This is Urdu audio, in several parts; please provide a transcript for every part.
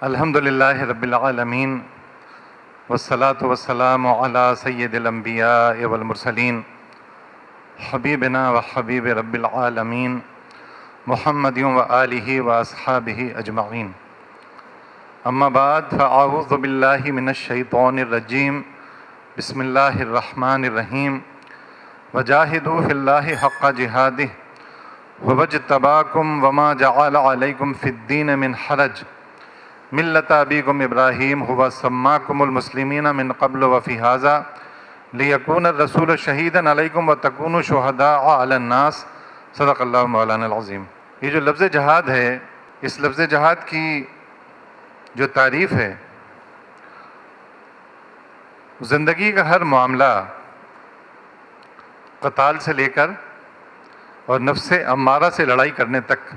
الحمد للہ رب العالمین والصلاة والسلام علی سید الانبیاء والمرسلین حبیبنا و حبیب رب العالمین محمد و آلہ و اصحابہ اجمعین. اما بعد فاعوذ باللہ من الشیطان الرجیم. بسم اللہ الرحمن الرحیم. وجاہدوا فی اللہ حق جہادہ وَاجْتَبَاكُمْ وَمَا جَعَلَ عَلَيْكُمْ فِي الدِّينِ مِنْ حَرَجٍ مِلَّةَ أَبِيكُمْ إِبْرَاهِيمَ هُوَ سَمَّاكُمُ الْمُسْلِمِينَ مِنْ قَبْلُ وَفِي هَذَا لِيَكُونَ الرَّسُولُ شَهِيدًا عَلَيْكُمْ وَتَكُونُوا شُهَدَاءَ عَلَى النَّاسِ. صدق اللہ مولانا العظیم. یہ جو لفظ جہاد ہے، اس لفظ جہاد کی جو تعریف ہے، زندگی کا ہر معاملہ قتال سے لے کر اور نفس امارہ سے لڑائی کرنے تک،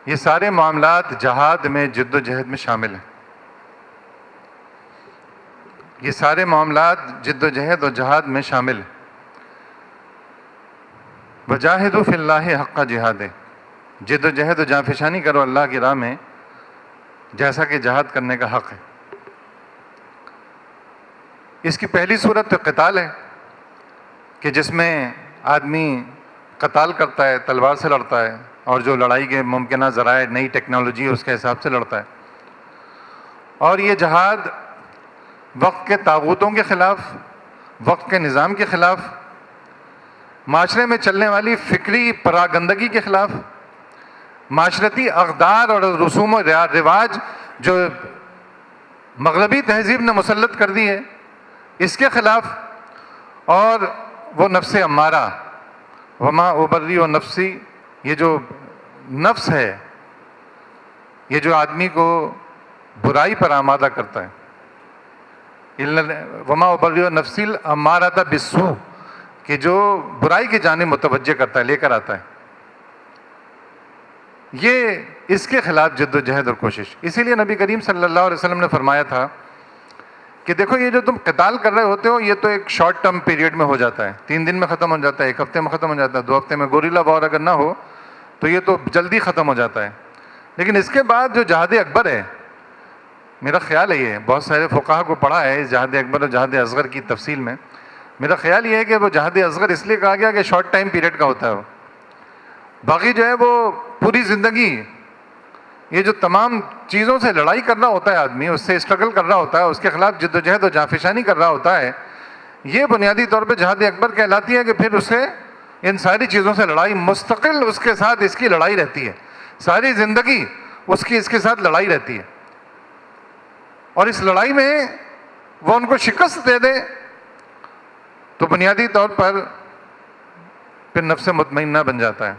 یہ سارے معاملات جہاد میں جد و جہد میں شامل ہیں. یہ سارے معاملات جد و جہد اور جہاد میں شامل ہیں. وجاہدوا فی اللہ حق جہادہ، جد و جہد و جانفشانی کرو اللہ کی راہ میں جیسا کہ جہاد کرنے کا حق ہے. اس کی پہلی صورت تو قتال ہے کہ جس میں آدمی قتال کرتا ہے، تلوار سے لڑتا ہے، اور جو لڑائی کے ممکنہ ذرائع، نئی ٹیکنالوجی اس کے حساب سے لڑتا ہے. اور یہ جہاد وقت کے طاغوتوں کے خلاف، وقت کے نظام کے خلاف، معاشرے میں چلنے والی فکری پراگندگی کے خلاف، معاشرتی اقدار اور رسوم و رواج جو مغربی تہذیب نے مسلط کر دی ہے، اس کے خلاف. اور وہ نفس امارہ، وما ابری و نفسی، یہ جو نفس ہے، یہ جو آدمی کو برائی پر آمادہ کرتا ہے. وما ابری و نفسی امارۃ بالسوء، کہ جو برائی کی جانب متوجہ کرتا ہے، لے کر آتا ہے. یہ اس کے خلاف جد و جہد اور کوشش. اسی لیے نبی کریم صلی اللہ علیہ وسلم نے فرمایا تھا کہ دیکھو، یہ جو تم قتال کر رہے ہوتے ہو، یہ تو ایک شارٹ ٹرم پیریڈ میں ہو جاتا ہے، 3 دن میں ختم ہو جاتا ہے، 1 ہفتے میں ختم ہو جاتا ہے، 2 ہفتے میں. گوریلا وار اگر نہ ہو تو یہ تو جلدی ختم ہو جاتا ہے. لیکن اس کے بعد جو جہاد اکبر ہے، میرا خیال ہے، یہ بہت سارے فقہا کو پڑھا ہے اس جہاد اکبر اور جہاد اصغر کی تفصیل میں. میرا خیال یہ ہے کہ وہ جہاد اصغر اس لیے کہا گیا کہ شارٹ ٹائم پیریڈ کا ہوتا ہے. باقی جو ہے وہ پوری زندگی یہ جو تمام چیزوں سے لڑائی کر رہا ہوتا ہے آدمی، اس سے اسٹرگل کر رہا ہوتا ہے، اس کے خلاف جد و جہد و جانفشانی کر رہا ہوتا ہے. یہ بنیادی طور پہ جہاد اکبر کہلاتی ہے کہ پھر اسے ان ساری چیزوں سے لڑائی مستقل، اس کے ساتھ اس کی لڑائی رہتی ہے. ساری زندگی اس کی اس کے ساتھ لڑائی رہتی ہے. اور اس لڑائی میں وہ ان کو شکست دے دے تو بنیادی طور پر پھر نفس مطمئنہ بن جاتا ہے.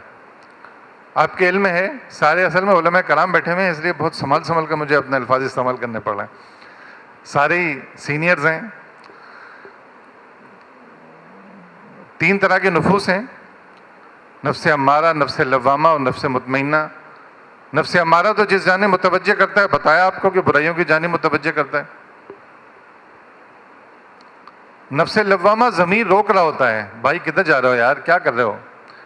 آپ کے علم میں ہے، سارے اصل میں علماء کرام بیٹھے ہوئے ہیں، اس لیے بہت سنبھل کر مجھے اپنے الفاظ استعمال کرنے پڑ رہے ہیں. سارے سینئرز ہیں. 3 طرح کے نفوس ہیں: نفس امارہ، نفس لوامہ اور نفس مطمئنہ. نفس امارہ تو جس جانب متوجہ کرتا ہے، بتایا آپ کو کہ برائیوں کی جانب متوجہ کرتا ہے. نفس لوامہ ضمیر روک رہا ہوتا ہے، بھائی کدھر جا رہے ہو یار، کیا کر رہے ہو،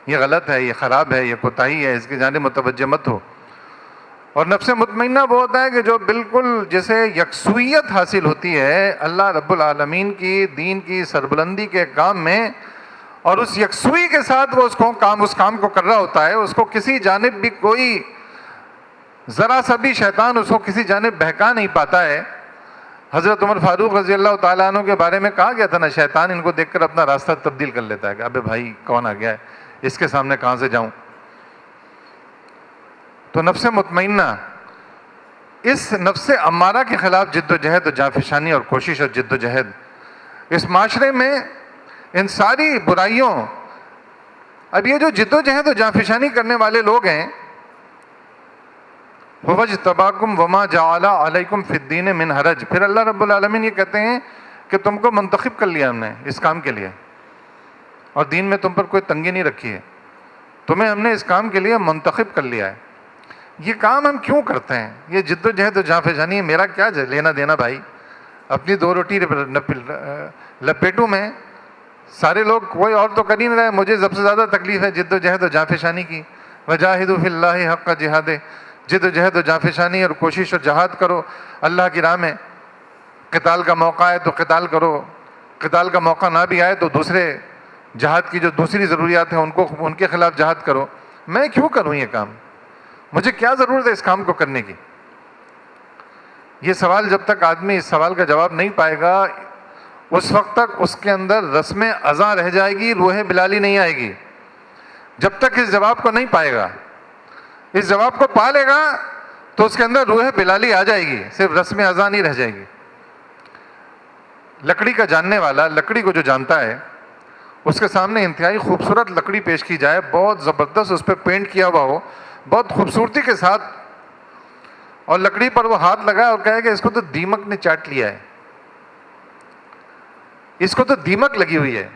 یہ غلط ہے، یہ خراب ہے، یہ کوتاہی ہے، اس کی جانب متوجہ مت ہو. اور نفس مطمئنہ وہ ہوتا ہے کہ جو بالکل جسے یکسوئیت حاصل ہوتی ہے اللہ رب العالمین کی دین کی سربلندی کے کام میں، اور اس یکسوئی کے ساتھ وہ اس کام کو کر رہا ہوتا ہے. اس کو کسی جانب بھی کوئی ذرا سا بھی شیطان اس کو کسی جانب بہکا نہیں پاتا ہے. حضرت عمر فاروق رضی اللہ تعالیٰ عنہ کے بارے میں کہا گیا تھا نا، شیطان ان کو دیکھ کر اپنا راستہ تبدیل کر لیتا ہے کہ ابے بھائی کون آ گیا ہے، اس کے سامنے کہاں سے جاؤں. تو نفس مطمئنہ اس نفس امارہ کے خلاف جد و جہد و جانفشانی اور کوشش اور جد و جہد. اس معاشرے میں ان ساری برائیوں، اب یہ جو جد و جہد و جانفشانی کرنے والے لوگ ہیں، وَاجْتَبَاكُمْ وَمَا جَعَلَ عَلَيْكُمْ فِي الدِّينِ مِنْ حَرَجٍ. پھر اللہ رب العالمین یہ کہتے ہیں کہ تم کو منتخب کر لیا ہم نے اس کام کے لیے، اور دین میں تم پر کوئی تنگی نہیں رکھی ہے، تمہیں ہم نے اس کام کے لیے منتخب کر لیا ہے. یہ کام ہم کیوں کرتے ہیں؟ یہ جد و جہد و جانفشانی ہے، میرا کیا لینا دینا بھائی، اپنی 2 روٹی لپیٹوں میں. سارے لوگ کوئی اور تو کر ہی نہیں رہے، مجھے سب سے زیادہ تکلیف ہے جد و جہد و جانفشانی کی. وجاہدوا فی اللہ حق جہادہ. جد و جہد و جانفشانی اور کوشش اور جہاد کرو اللہ کی راہ میں. قتال کا موقع ہے تو قتال کرو، قتال کا موقع نہ بھی آئے تو دوسرے جہاد کی جو دوسری ضروریات ہیں ان کے خلاف جہاد کرو. میں کیوں کروں یہ کام؟ مجھے کیا ضرورت ہے اس کام کو کرنے کی؟ یہ سوال جب تک آدمی اس سوال کا جواب نہیں پائے گا اس وقت تک اس کے اندر رسم اذاں رہ جائے گی، روح بلالی نہیں آئے گی. جب تک اس جواب کو نہیں پائے گا، اس جواب کو پا لے گا تو اس کے اندر روح بلالی آ جائے گی، صرف رسم اذاں نہیں رہ جائے گی. لکڑی کا جاننے والا، لکڑی کو جو جانتا ہے، اس کے سامنے انتہائی خوبصورت لکڑی پیش کی جائے، بہت زبردست اس پہ پینٹ کیا ہوا ہو، بہت خوبصورتی کے ساتھ، اور لکڑی پر وہ ہاتھ لگائے اور کہے کہ اس کو تو دیمک نے چاٹ لیا ہے، اس کو تو دیمک لگی ہوئی ہے،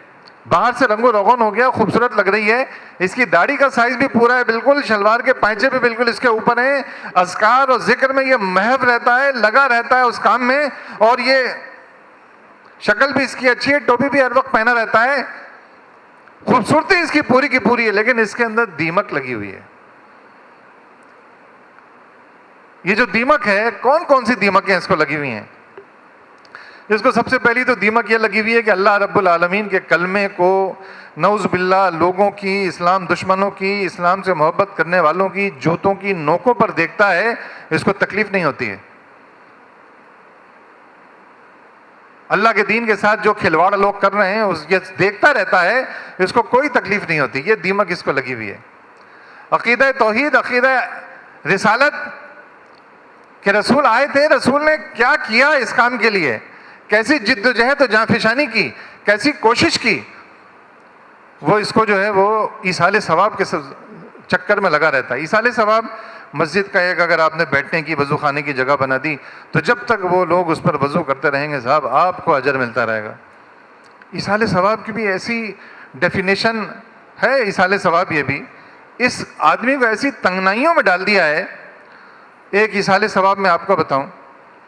باہر سے رنگ و روغن ہو گیا، خوبصورت لگ رہی ہے، اس کی داڑھی کا سائز بھی پورا ہے بالکل، شلوار کے پائچے بھی بالکل اس کے اوپر ہیں، اذکار اور ذکر میں یہ محو رہتا ہے، لگا رہتا ہے اس کام میں، اور یہ شکل بھی اس کی اچھی ہے، ٹوپی بھی ہر وقت پہنا رہتا ہے، خوبصورتی اس کی پوری کی پوری ہے، لیکن اس کے اندر دیمک لگی ہوئی ہے. یہ جو دیمک ہے، کون کون سی دیمکیں اس کو لگی ہوئی ہیں؟ اس کو سب سے پہلی تو دیمک یہ لگی ہوئی ہے کہ اللہ رب العالمین کے کلمے کو نعوذ باللہ لوگوں کی، اسلام دشمنوں کی، اسلام سے محبت کرنے والوں کی جوتوں کی نوکوں پر دیکھتا ہے، اس کو تکلیف نہیں ہوتی ہے. اللہ کے دین کے ساتھ جو کھلواڑ لوگ کر رہے ہیں یہ دیکھتا رہتا ہے، اس کو کوئی تکلیف نہیں ہوتی. یہ دیمک اس کو لگی ہوئی ہے. عقیدہ توحید، عقیدہ رسالت کہ رسول آئے تھے، رسول نے کیا کیا اس کام کے لیے، کیسی جد و جہد و جانفشانی کی، کیسی کوشش کی، وہ اس کو جو ہے وہ ایصال ثواب کے چکر میں لگا رہتا ہے. ایصال ثواب مسجد کا ایک اگر آپ نے بیٹھنے کی، وضو خانے کی جگہ بنا دی تو جب تک وہ لوگ اس پر وضو کرتے رہیں گے صاحب آپ کو اجر ملتا رہے گا. ایصال ثواب کی بھی ایسی ڈیفینیشن ہے، ایصال ثواب یہ بھی اس آدمی کو ایسی تنگنائیوں میں ڈال دیا ہے. ایک ایصال ثواب میں آپ کو بتاؤں،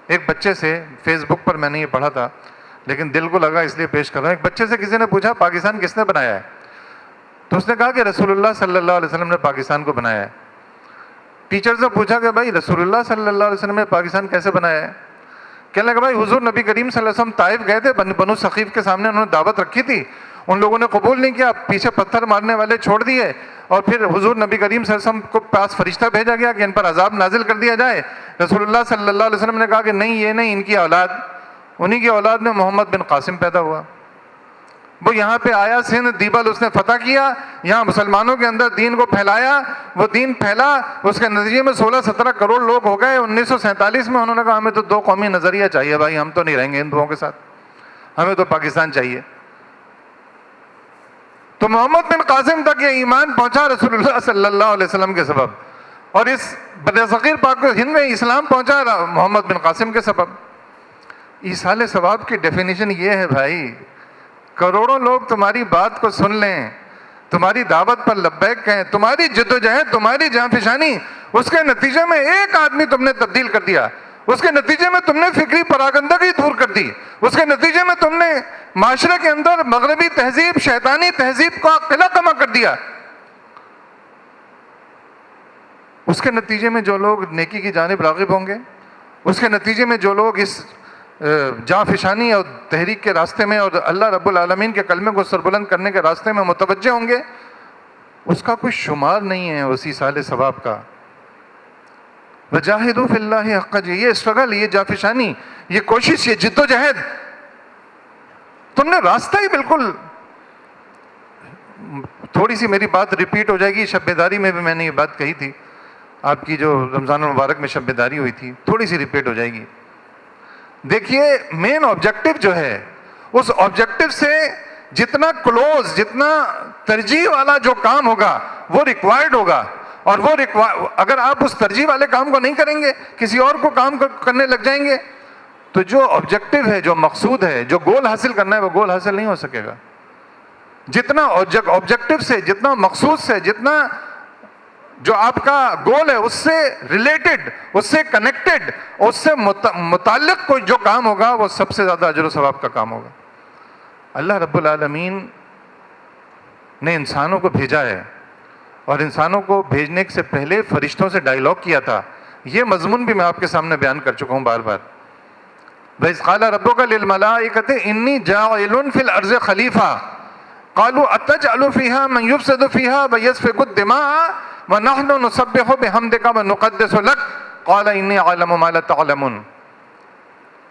ایک بچے سے فیس بک پر میں نے یہ پڑھا تھا لیکن دل کو لگا اس لیے پیش کر رہا ہوں. ایک بچے سے کسی نے پوچھا پاکستان کس نے بنایا ہے؟ تو اس نے کہا کہ رسول اللہ صلی اللہ علیہ وسلم نے پاکستان کو بنایا ہے. ٹیچر سے پوچھا کہ بھائی رسول اللہ صلی اللہ علیہ وسلم نے پاکستان کیسے بنایا ہے؟ کہنے لگا بھائی حضور نبی کریم صلی اللہ علیہ وسلم طائف گئے تھے، بنو ثقیف کے سامنے انہوں نے دعوت رکھی تھی، ان لوگوں نے قبول نہیں کیا، پیچھے پتھر مارنے والے چھوڑ دیے، اور پھر حضور نبی کریم صلی اللہ علیہ وسلم کو پاس فرشتہ بھیجا گیا کہ ان پر عذاب نازل کر دیا جائے. رسول اللہ صلی اللہ علیہ وسلم نے کہا کہ نہیں، یہ نہیں، ان کی اولاد، انہی کی اولاد میں محمد بن قاسم پیدا ہوا. وہ یہاں پہ آیا، سندھ دیبل اس نے فتح کیا، یہاں مسلمانوں کے اندر دین کو پھیلایا، وہ دین پھیلا، اس کے نتیجے میں 16-17 کروڑ لوگ ہو گئے. 1947 میں انہوں نے کہا ہمیں تو دو قومی نظریہ چاہیے بھائی، ہم تو نہیں رہیں گے ہندوؤں کے ساتھ، ہمیں تو پاکستان چاہیے. تو محمد بن قاسم تک یہ ایمان پہنچا رسول اللہ صلی اللہ علیہ وسلم کے سبب، اور اس برصغیر پاک ہند میں اسلام پہنچا محمد بن قاسم کے سبب. ایصال ثواب کی ڈیفینیشن یہ ہے بھائی، کروڑوں لوگ تمہاری بات کو سن لیں، تمہاری دعوت پر لبیک کہیں، تمہاری جدوجہد، تمہاری جانفشانی، اس کے نتیجے میں ایک آدمی تم نے تبدیل کر دیا، اس کے نتیجے میں تم نے فکری پراگندگی دور کر دی، اس کے نتیجے میں تم نے معاشرے کے اندر مغربی تہذیب، شیطانی تہذیب کا قلعہ کما کر دیا. اس کے نتیجے میں جو لوگ نیکی کی جانب راغب ہوں گے، اس کے نتیجے میں جو لوگ اس جانفشانی اور تحریک کے راستے میں اور اللہ رب العالمین کے کلمے کو سربلند کرنے کے راستے میں متوجہ ہوں گے، اس کا کوئی شمار نہیں ہے اسی سال ثواب کا. وجاہدوا فی اللہ حق جہادہ، یہ اسٹرگل، یہ جانفشانی، یہ کوشش، یہ جد و جہد، تم نے راستہ ہی بالکل. تھوڑی سی میری بات ریپیٹ ہو جائے گی، شب بیداری میں بھی میں نے یہ بات کہی تھی، آپ کی جو رمضان المبارک میں شب بیداری ہوئی تھی، تھوڑی سی ریپیٹ ہو جائے گی. دیکھیے مین آبجیکٹو جو ہے، اس آبجیکٹو سے جتنا کلوز، جتنا ترجیح والا جو کام ہوگا وہ ریکوائرڈ ہوگا، اور وہ اگر آپ اس ترجیح والے کام کو نہیں کریں گے، کسی اور کو کام کرنے لگ جائیں گے، تو جو آبجیکٹو ہے، جو مقصود ہے، جو گول حاصل کرنا ہے، وہ گول حاصل نہیں ہو سکے گا. جتنا آبجیکٹو سے، جتنا مقصود سے، جتنا جو آپ کا گول ہے اس سے ریلیٹڈ، اس سے کنیکٹڈ، اس سے متعلق کوئی جو کام ہوگا وہ سب سے زیادہ اجر و ثواب کا کام ہوگا. اللہ رب العالمین نے انسانوں کو بھیجا ہے، اور انسانوں کو بھیجنے سے پہلے فرشتوں سے ڈائیلاگ کیا تھا یہ مضمون بھی میں آپ کے سامنے بیان کر چکا ہوں بار بار. وَإِذْ قَالَ رَبُّكَ لِلْمَلَائِكَةِ إِنِّي جَاعِلٌ فِي الْأَرْضِ خَلِيفَةً قَالُوا أَتَجْعَلُ فِيهَا مَن يُفْسِدُ فِيهَا وَيَسْفِكُ الدِّمَاءَ وَنَحْنُ نُسَبِّحُ بِحَمْدِكَ وَنُقَدِّسُ لَكَ قَالَ إِنِّي أَعْلَمُ مَا لَا تَعْلَمُونَ.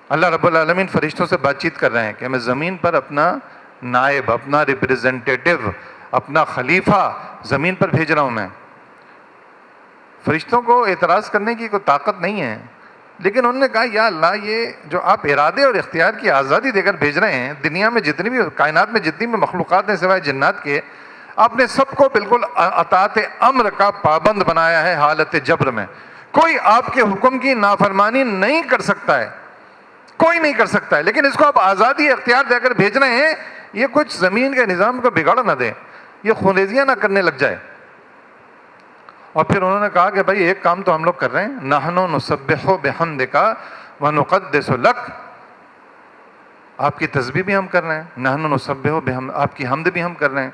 اللہ رب العالمین فرشتوں سے بات چیت کر رہے ہیں کہ میں زمین پر اپنا نائب، اپنا ریپریزنٹیٹو، اپنا خلیفہ زمین پر بھیج رہا ہوں میں. فرشتوں کو اعتراض کرنے کی کوئی طاقت نہیں ہے، لیکن انہوں نے کہا یا اللہ یہ جو آپ ارادے اور اختیار کی آزادی دے کر بھیج رہے ہیں، دنیا میں جتنی بھی کائنات میں جتنی بھی مخلوقات ہیں سوائے جنات کے، آپ نے سب کو بالکل اطاعت امر کا پابند بنایا ہے حالت جبر میں. کوئی آپ کے حکم کی نافرمانی نہیں کر سکتا ہے، کوئی نہیں کر سکتا ہے، لیکن اس کو آپ آزادی اختیار دے کر بھیج رہے ہیں. یہ کچھ زمین کے نظام کو بگاڑ نہ دے، یہ خونریزیاں نہ کرنے لگ جائے. اور پھر انہوں نے کہا کہ بھائی ایک کام تو ہم لوگ کر رہے ہیں، نحن نسبح بحمدک ونقدس لک، آپ کی تسبیح بھی ہم کر رہے ہیں، نحن نسبح بحمد، آپ کی حمد بھی ہم کر رہے ہیں،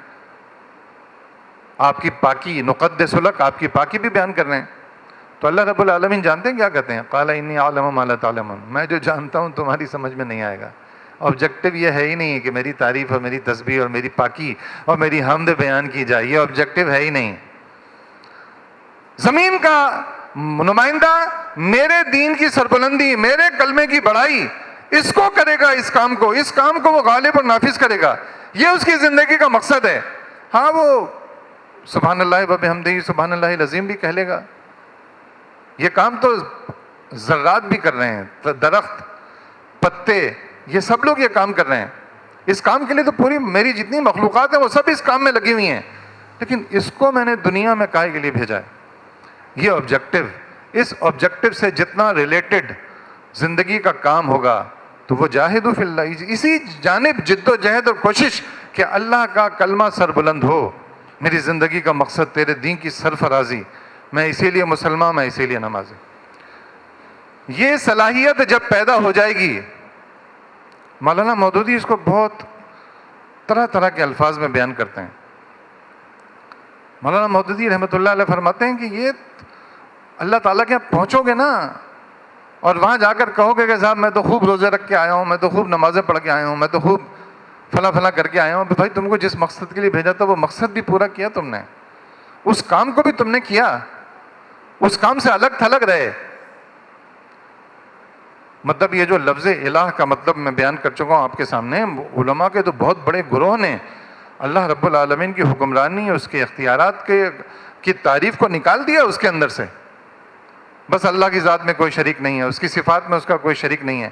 آپ کی پاکی، نقدس لک، آپ کی پاکی بھی بیان کر رہے ہیں. تو اللہ رب العالمین جانتے ہیں کیا کہتے ہیں؟ قال انی اعلم ما لا تعلمون، میں جو جانتا ہوں تمہاری سمجھ میں نہیں آئے گا. آبجیکٹو یہ ہے ہی نہیں کہ میری تعریف اور میری تسبیح اور میری پاکی اور میری حمد بیان کی جائے، یہ آبجیکٹو ہے ہی نہیں. زمین کا نمائندہ میرے دین کی سربلندی، میرے کلمے کی بڑائی، اس کو کرے گا، اس کام کو وہ غالب اور نافذ کرے گا. یہ اس کی زندگی کا مقصد ہے. ہاں وہ سبحان اللہ و بحمدہ سبحان اللہ العظیم بھی کہہ لے گا. یہ کام تو ذرات بھی کر رہے ہیں، درخت، پتے، یہ سب لوگ یہ کام کر رہے ہیں. اس کام کے لیے تو پوری میری جتنی مخلوقات ہیں وہ سب اس کام میں لگی ہوئی ہیں، لیکن اس کو میں نے دنیا میں کائے کے لیے بھیجا ہے. یہ آبجیکٹو، اس آبجیکٹو سے جتنا ریلیٹڈ زندگی کا کام ہوگا تو وہ جاہدوا فی اللہ، اسی جانب جد و جہد اور کوشش کہ اللہ کا کلمہ سر بلند ہو. میری زندگی کا مقصد تیرے دین کی سرفرازی، میں اسی لیے مسلمان، میں اسی لیے نمازی. یہ صلاحیت جب پیدا ہو جائے گی، مولانا مودودی اس کو بہت طرح طرح کے الفاظ میں بیان کرتے ہیں. مولانا مودودی رحمۃ اللہ علیہ فرماتے ہیں کہ یہ اللہ تعالیٰ کے یہاں پہنچو گے نا اور وہاں جا کر کہو گے کہ صاحب میں تو خوب روزے رکھ کے آیا ہوں، میں تو خوب نمازیں پڑھ کے آیا ہوں، میں تو خوب فلاں فلاں کر کے آیا ہوں. بھائی تم کو جس مقصد کے لیے بھیجا تھا وہ مقصد بھی پورا کیا تم نے، اس کام کو بھی تم نے کیا، اس کام سے الگ تھلگ رہے. مطلب یہ جو لفظ الہ کا مطلب میں بیان کر چکا ہوں آپ کے سامنے، علماء کے تو بہت بڑے گروہ نے اللہ رب العالمین کی حکمرانی، اس کے اختیارات کی تعریف کو نکال دیا اس کے اندر سے. بس اللہ کی ذات میں کوئی شریک نہیں ہے، اس کی صفات میں اس کا کوئی شریک نہیں ہے،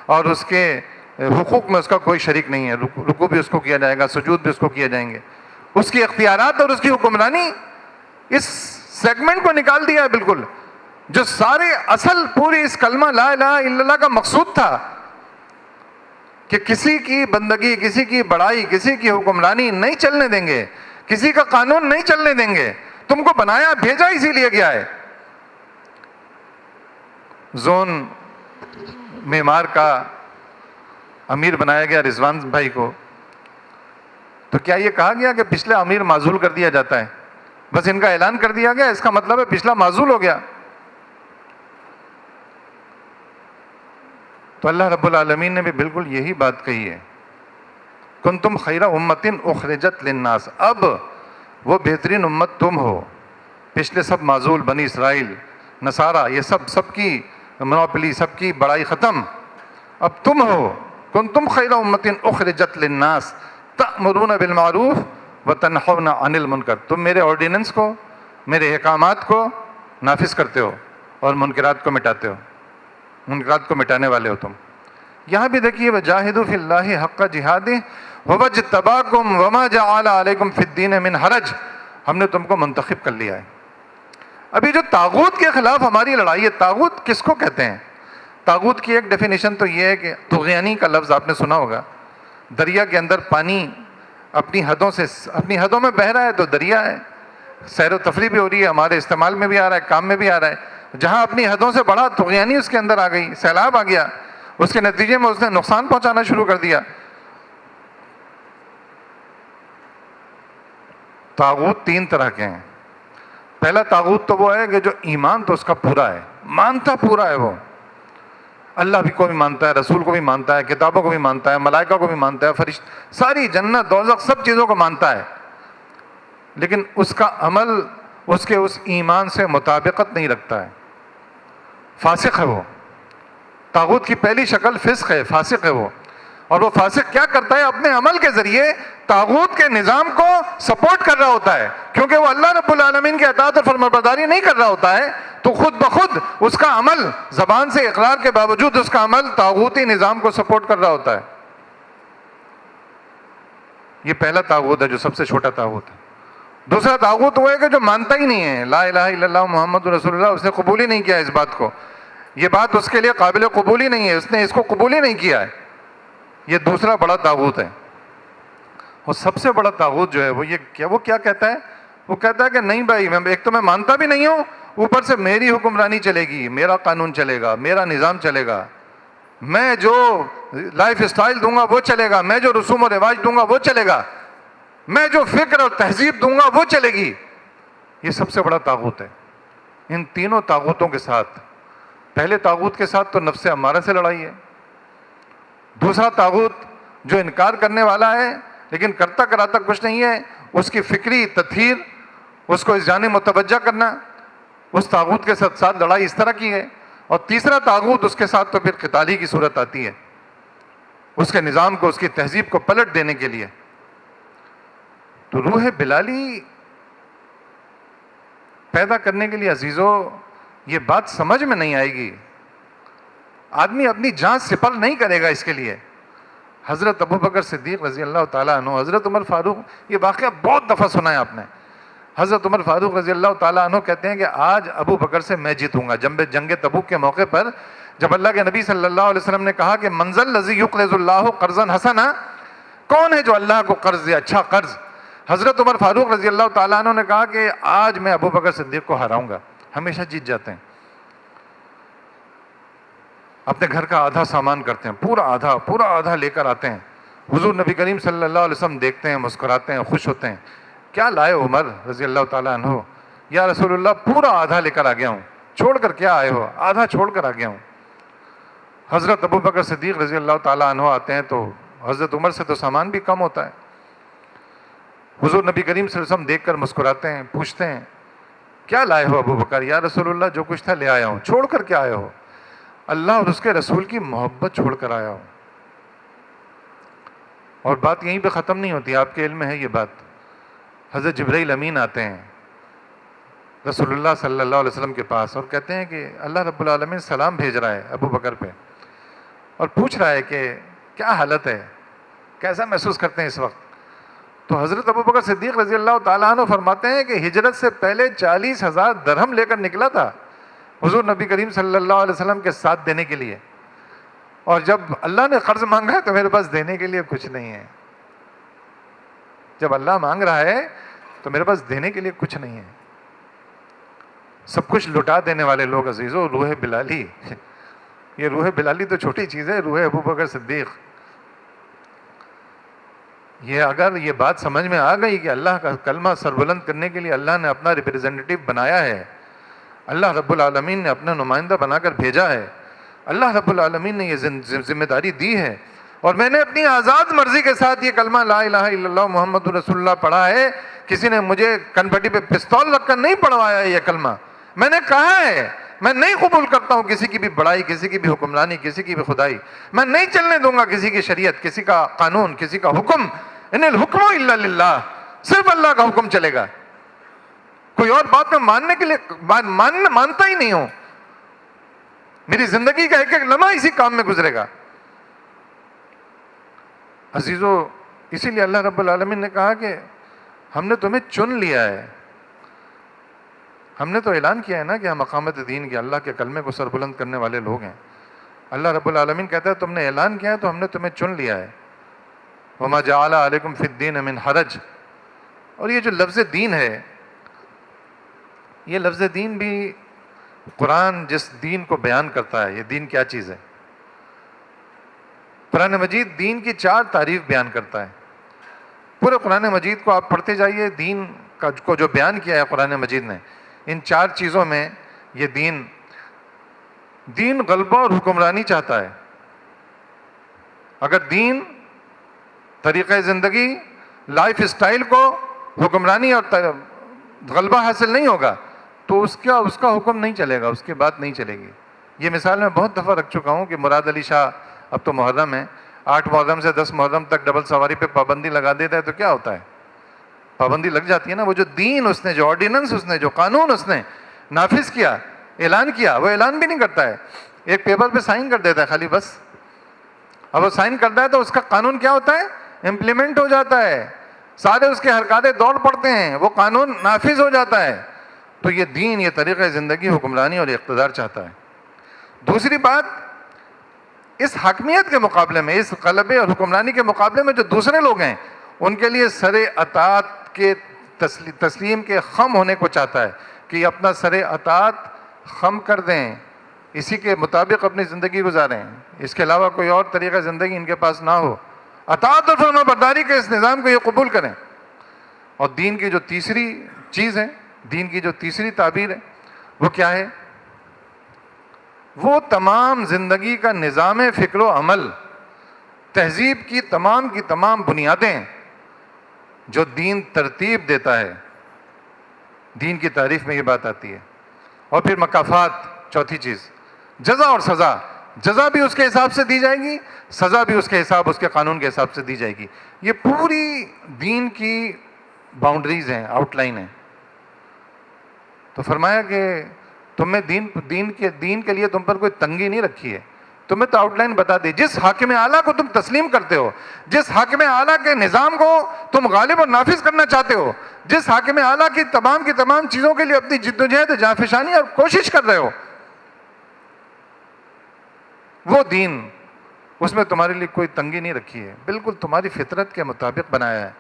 اور اس کے حقوق میں اس کا کوئی شریک نہیں ہے. رکوع بھی اس کو کیا جائے گا، سجود بھی اس کو کیے جائیں گے. اس کی اختیارات اور اس کی حکمرانی، اس سیگمنٹ کو نکال دیا ہے بالکل، جو سارے اصل پوری اس کلمہ لا الہ الا اللہ کا مقصود تھا کہ کسی کی بندگی، کسی کی بڑائی، کسی کی حکمرانی نہیں چلنے دیں گے، کسی کا قانون نہیں چلنے دیں گے. تم کو بنایا، بھیجا اسی لیے گیا ہے. زون معمار کا امیر بنایا گیا رضوان بھائی کو، تو کیا یہ کہا گیا کہ پچھلا امیر معزول کر دیا جاتا ہے؟ بس ان کا اعلان کر دیا گیا، اس کا مطلب ہے پچھلا معزول ہو گیا. تو اللہ رب العالمین نے بھی بالکل یہی بات کہی ہے، کنتم خیر امت اخرجت للناس، اب وہ بہترین امت تم ہو. پچھلے سب معزول، بنی اسرائیل، نصارہ، یہ سب کی منوپلی، سب کی بڑائی ختم، اب تم ہو. کنتم خیر امت اخرجت للناس تأمرون بالمعروف وتنہون عن المنکر، تم میرے آرڈیننس کو، میرے احکامات کو نافذ کرتے ہو اور منکرات کو مٹاتے ہو، منکرات کو مٹانے والے ہو تم. یہاں بھی دیکھیے وجاہدوا فی اللہ حق جہادہ وجتباکم وما جعل علیکم فی الدین من حرج، ہم نے تم کو منتخب کر لیا ہے. ابھی جو طاغوت کے خلاف ہماری لڑائی ہے، طاغوت کس کو کہتے ہیں؟ طاغوت کی ایک ڈیفینیشن تو یہ ہے کہ طغیانی کا لفظ آپ نے سنا ہوگا، دریا کے اندر پانی اپنی حدوں میں بہہ رہا ہے تو دریا ہے. سیر و تفریح بھی ہو رہی ہے، ہمارے استعمال میں بھی آ رہا ہے، کام میں بھی آ رہا ہے. جہاں اپنی حدوں سے بڑھا طغیانی اس کے اندر آ گئی، سیلاب آ گیا، اس کے نتیجے میں اس نے نقصان پہنچانا شروع کر دیا. طاغوت تین طرح کے ہیں. پہلا طاغوت تو وہ ہے کہ جو ایمان تو اس کا پورا ہے، مانتا پورا ہے وہ، اللہ بھی کو بھی مانتا ہے، رسول کو بھی مانتا ہے، کتابوں کو بھی مانتا ہے، ملائکہ کو بھی مانتا ہے، فرشتے، ساری جنت دوزخ سب چیزوں کو مانتا ہے، لیکن اس کا عمل اس کے اس ایمان سے مطابقت نہیں رکھتا ہے، فاسق ہے وہ۔ طاغوت کی پہلی شکل فسق ہے، فاسق ہے وہ، اور وہ فاسق کیا کرتا ہے؟ اپنے عمل کے ذریعے طاغوت کے نظام کو سپورٹ کر رہا ہوتا ہے، کیونکہ وہ اللہ رب العالمین کی اطاعت اور فرمانبرداری نہیں کر رہا ہوتا ہے، تو خود بخود اس کا عمل، زبان سے اقرار کے باوجود اس کا عمل طاغوتی نظام کو سپورٹ کر رہا ہوتا ہے۔ یہ پہلا طاغوت ہے جو سب سے چھوٹا طاغوت ہے۔ دوسرا طاغوت وہ ہے کہ جو مانتا ہی نہیں ہے لا الہ الا اللہ محمد رسول اللہ، اس نے قبول ہی نہیں کیا اس بات کو، یہ بات اس کے لیے قابل قبول ہی نہیں ہے، اس نے اس کو قبول ہی نہیں کیا ہے، یہ دوسرا بڑا طاغوت ہے۔ اور سب سے بڑا طاغوت جو ہے وہ کیا کہتا ہے؟ وہ کہتا ہے کہ نہیں بھائی، ایک تو میں مانتا بھی نہیں ہوں، اوپر سے میری حکمرانی چلے گی، میرا قانون چلے گا، میرا نظام چلے گا، میں جو لائف اسٹائل دوں گا وہ چلے گا، میں جو رسوم و رواج دوں گا وہ چلے گا، میں جو فکر اور تہذیب دوں گا وہ چلے گی۔ یہ سب سے بڑا طاغوت ہے۔ ان تینوں طاغوتوں کے ساتھ، پہلے طاغوت کے ساتھ تو نفس امارہ سے لڑائی ہے، دوسرا طاغوت جو انکار کرنے والا ہے لیکن کرتا کراتا کچھ نہیں ہے، اس کی فکری تطہیر، اس کو اس جانب متوجہ کرنا، اس طاغوت کے ساتھ لڑائی اس طرح کی ہے۔ اور تیسرا طاغوت اس کے ساتھ تو پھر قتال ہی کی صورت آتی ہے، اس کے نظام کو، اس کی تہذیب کو پلٹ دینے کے لیے۔ تو روح بلالی پیدا کرنے کے لیے عزیزو یہ بات سمجھ میں نہیں آئے گی، آدمی اپنی جان سپر نہیں کرے گا اس کے لیے۔ حضرت ابوبکر صدیق رضی اللہ تعالیٰ عنہ، حضرت عمر فاروق، یہ واقعہ بہت دفعہ سنا ہے آپ نے۔ حضرت عمر فاروق رضی اللہ تعالیٰ عنہ کہتے ہیں کہ آج ابو بکر سے میں جیتوں گا۔ جنگ تبوک کے موقع پر جب اللہ کے نبی صلی اللہ علیہ وسلم نے کہا کہ منزل الذی یقرض اللہ قرضا حسنا، کون ہے جو اللہ کو قرض دے، اچھا قرض؟ حضرت عمر فاروق رضی اللہ تعالیٰ عنہ نے کہا کہ آج میں ابو بکر صدیق کو ہراؤں گا۔ ہمیشہ جیت جاتے ہیں، اپنے گھر کا آدھا سامان کرتے ہیں، پورا آدھا لے کر آتے ہیں، حضور نبی کریم صلی اللہ علیہ وسلم دیکھتے ہیں، مسکراتے ہیں، خوش ہوتے ہیں۔ کیا لائے عمر رضی اللہ تعالیٰ عنہ؟ یا رسول اللہ پورا آدھا لے کر آ گیا ہوں، چھوڑ کر کیا آئے ہو؟ آدھا چھوڑ کر آ گیا ہوں۔ حضرت ابو بکر صدیق رضی اللہ تعالیٰ عنہ آتے ہیں تو حضرت عمر سے تو سامان بھی کم ہوتا ہے، حضور نبی کریم صلی اللہ علیہ وسلم دیکھ کر مسکراتے ہیں، پوچھتے ہیں کیا لائے ہو ابو بکر؟ یا رسول اللہ جو کچھ تھا لے آیا ہوں۔ چھوڑ کر کیا آئے ہو؟ اللہ اور اس کے رسول کی محبت چھوڑ کر آیا ہوں۔ اور بات یہیں پہ ختم نہیں ہوتی، آپ کے علم میں ہے یہ بات۔ حضرت جبرائیل امین آتے ہیں رسول اللہ صلی اللہ علیہ وسلم کے پاس اور کہتے ہیں کہ اللہ رب العالمین سلام بھیج رہا ہے ابو بکر پہ، اور پوچھ رہا ہے کہ کیا حالت ہے، کیسا محسوس کرتے ہیں اس وقت؟ تو حضرت ابو بکر صدیق رضی اللہ تعالیٰ عنہ فرماتے ہیں کہ ہجرت سے پہلے 40,000 درہم لے کر نکلا تھا حضور نبی کریم صلی اللہ علیہ وسلم کے ساتھ دینے کے لیے، اور جب اللہ نے قرض مانگا ہے تو میرے پاس دینے کے لیے کچھ نہیں ہے۔ جب اللہ مانگ رہا ہے تو میرے پاس دینے کے لیے کچھ نہیں ہے۔ سب کچھ لٹا دینے والے لوگ عزیزو، روح بلالی، یہ روح بلالی تو چھوٹی چیز ہے، روح ابو بکر صدیق۔ یہ اگر یہ بات سمجھ میں آ گئی کہ اللہ کا کلمہ سربلند کرنے کے لیے اللہ نے اپنا ریپریزنٹیٹو بنایا ہے، اللہ رب العالمین نے اپنا نمائندہ بنا کر بھیجا ہے، اللہ رب العالمین نے یہ ذمہ داری دی ہے، اور میں نے اپنی آزاد مرضی کے ساتھ یہ کلمہ لا الہ الا اللہ محمد رسول اللہ پڑھا ہے، کسی نے مجھے کنپٹی پہ پستول رکھ کر نہیں پڑھوایا ہے یہ کلمہ، میں نے کہا ہے میں نہیں قبول کرتا ہوں کسی کی بھی بڑائی، کسی کی بھی حکمرانی، کسی کی بھی خدائی، میں نہیں چلنے دوں گا کسی کی شریعت، کسی کا قانون، کسی کا حکم، ان الحکم الا للہ، صرف اللہ کا حکم چلے گا، کوئی اور بات میں ماننے کے لیے مانتا ہی نہیں ہوں، میری زندگی کا ایک ایک لمحہ اسی کام میں گزرے گا۔ عزیزو، اسی لیے اللہ رب العالمین نے کہا کہ ہم نے تمہیں چن لیا ہے، ہم نے تو اعلان کیا ہے نا کہ ہم اقامت دین کے، اللہ کے کلمے کو سربلند کرنے والے لوگ ہیں۔ اللہ رب العالمین کہتا ہے تم نے اعلان کیا ہے تو ہم نے تمہیں چن لیا ہے۔ وَمَا جَعَلَ عَلَيْكُمْ فِي الدِّينِ مِنْ حَرَجٍ، اور یہ جو لفظ دین ہے، یہ لفظ دین بھی قرآن جس دین کو بیان کرتا ہے، یہ دین کیا چیز ہے؟ قرآن مجید دین کی 4 تعریف بیان کرتا ہے۔ پورے قرآن مجید کو آپ پڑھتے جائیے، دین کو جو بیان کیا ہے قرآن مجید نے، ان 4 چیزوں میں یہ دین دین غلبہ اور حکمرانی چاہتا ہے. اگر دین طریقہ زندگی لائف اسٹائل کو حکمرانی اور غلبہ حاصل نہیں ہوگا تو اس کا حکم نہیں چلے گا, اس کی بات نہیں چلے گی. یہ مثال میں بہت دفعہ رکھ چکا ہوں کہ مراد علی شاہ, اب تو محرم ہے, 8 محرم سے 10 محرم تک ڈبل سواری پہ پابندی لگا دیتا ہے تو کیا ہوتا ہے؟ پابندی لگ جاتی ہے نا. وہ جو دین اس نے, جو آرڈیننس اس نے, جو قانون اس نے نافذ کیا, اعلان کیا, وہ اعلان بھی نہیں کرتا ہے, ایک پیپر پہ سائن کر دیتا ہے خالی بس. اب وہ سائن کرتا ہے تو اس کا قانون کیا ہوتا ہے؟ امپلیمنٹ ہو جاتا ہے, سارے اس کے حرکاتیں دوڑ پڑتے ہیں, وہ قانون نافذ ہو جاتا ہے. تو یہ دین, یہ طریقہ زندگی حکمرانی اور اقتدار چاہتا ہے. دوسری بات, اس حاکمیت کے مقابلے میں, اس غلبے اور حکمرانی کے مقابلے میں جو دوسرے لوگ ہیں ان کے لیے سر اطاعت کے تسلیم کے خم ہونے کو چاہتا ہے کہ یہ اپنا سر اطاعت خم کر دیں, اسی کے مطابق اپنی زندگی گزاریں, اس کے علاوہ کوئی اور طریقہ زندگی ان کے پاس نہ ہو. اطاعت اور فرما برداری کے اس نظام کو یہ قبول کریں. اور دین کی جو تیسری چیز ہے, دین کی جو تیسری تعبیر ہے وہ کیا ہے؟ وہ تمام زندگی کا نظام فکر و عمل, تہذیب کی تمام بنیادیں جو دین ترتیب دیتا ہے. دین کی تعریف میں یہ بات آتی ہے. اور پھر مکافات, چوتھی چیز, جزا اور سزا. جزا بھی اس کے حساب سے دی جائے گی, سزا بھی اس کے حساب, اس کے قانون کے حساب سے دی جائے گی. یہ پوری دین کی باؤنڈریز ہیں, آؤٹ لائن ہیں. تو فرمایا کہ تم نے دین کے لیے تم پر کوئی تنگی نہیں رکھی ہے, تمہیں تو آؤٹ لائن بتا دی. جس حاکم اعلیٰ کو تم تسلیم کرتے ہو, جس حاکم اعلیٰ کے نظام کو تم غالب اور نافذ کرنا چاہتے ہو, جس حاکم اعلیٰ کی تمام چیزوں کے لیے اپنی جدوجہد, جانفشانی اور کوشش کر رہے ہو, وہ دین, اس میں تمہارے لیے کوئی تنگی نہیں رکھی ہے, بالکل تمہاری فطرت کے مطابق بنایا ہے.